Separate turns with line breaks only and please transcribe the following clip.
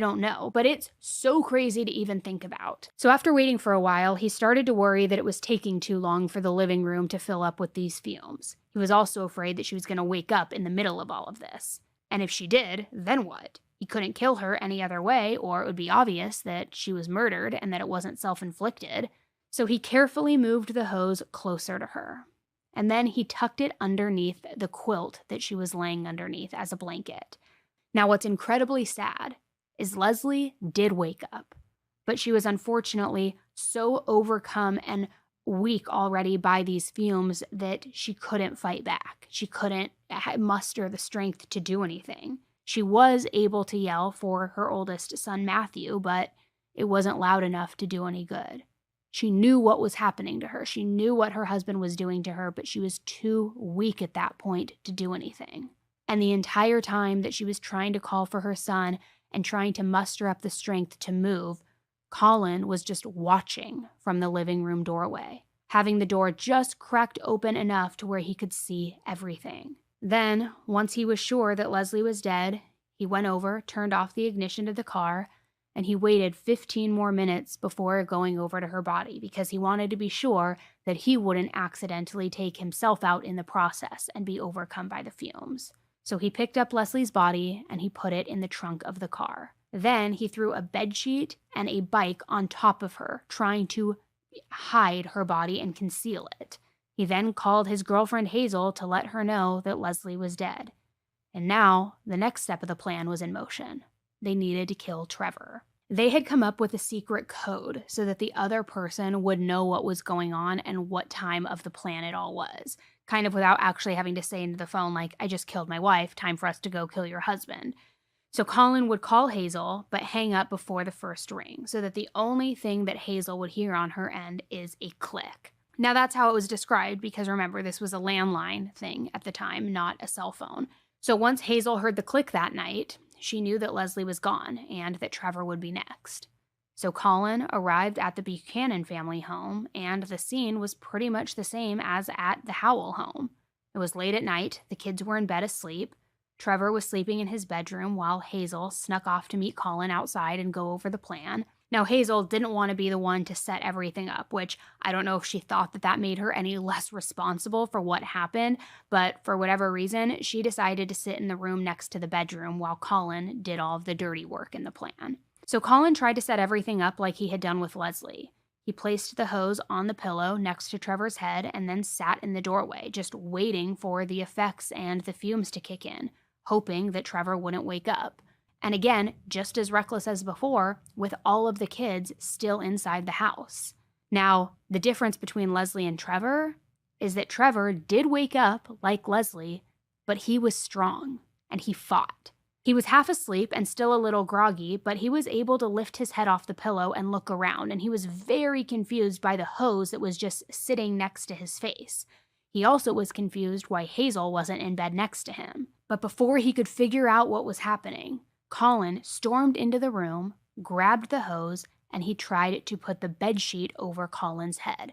don't know, but it's so crazy to even think about. So after waiting for a while, he started to worry that it was taking too long for the living room to fill up with these fumes. He was also afraid that she was going to wake up in the middle of all of this. And if she did, then what? He couldn't kill her any other way, or it would be obvious that she was murdered and that it wasn't self-inflicted. So he carefully moved the hose closer to her. And then he tucked it underneath the quilt that she was laying underneath as a blanket. Now, what's incredibly sad is Leslie did wake up, but she was unfortunately so overcome and weak already by these fumes that she couldn't fight back. She couldn't muster the strength to do anything. She was able to yell for her oldest son, Matthew, but it wasn't loud enough to do any good. She knew what was happening to her. She knew what her husband was doing to her, but she was too weak at that point to do anything. And the entire time that she was trying to call for her son and trying to muster up the strength to move, Colin was just watching from the living room doorway, having the door just cracked open enough to where he could see everything. Then, once he was sure that Leslie was dead, he went over, turned off the ignition of the car, and he waited 15 more minutes before going over to her body because he wanted to be sure that he wouldn't accidentally take himself out in the process and be overcome by the fumes. So he picked up Leslie's body and he put it in the trunk of the car. Then he threw a bedsheet and a bike on top of her, trying to hide her body and conceal it. He then called his girlfriend Hazel to let her know that Leslie was dead. And now, the next step of the plan was in motion. They needed to kill Trevor. They had come up with a secret code so that the other person would know what was going on and what time of the plan it all was, kind of without actually having to say into the phone, like, I just killed my wife, time for us to go kill your husband. So Colin would call Hazel, but hang up before the first ring, so that the only thing that Hazel would hear on her end is a click. Now that's how it was described, because remember, this was a landline thing at the time, not a cell phone. So once Hazel heard the click that night, she knew that Leslie was gone and that Trevor would be next. So Colin arrived at the Buchanan family home, and the scene was pretty much the same as at the Howell home. It was late at night, the kids were in bed asleep. Trevor was sleeping in his bedroom while Hazel snuck off to meet Colin outside and go over the plan. Now, Hazel didn't want to be the one to set everything up, which I don't know if she thought that that made her any less responsible for what happened, but for whatever reason, she decided to sit in the room next to the bedroom while Colin did all of the dirty work in the plan. So Colin tried to set everything up like he had done with Leslie. He placed the hose on the pillow next to Trevor's head and then sat in the doorway, just waiting for the effects and the fumes to kick in, hoping that Trevor wouldn't wake up. And again, just as reckless as before, with all of the kids still inside the house. Now, the difference between Leslie and Trevor is that Trevor did wake up like Leslie, but he was strong and he fought. He was half asleep and still a little groggy, but he was able to lift his head off the pillow and look around, and he was very confused by the hose that was just sitting next to his face. He also was confused why Hazel wasn't in bed next to him. But before he could figure out what was happening, Colin stormed into the room, grabbed the hose, and he tried to put the bedsheet over Colin's head.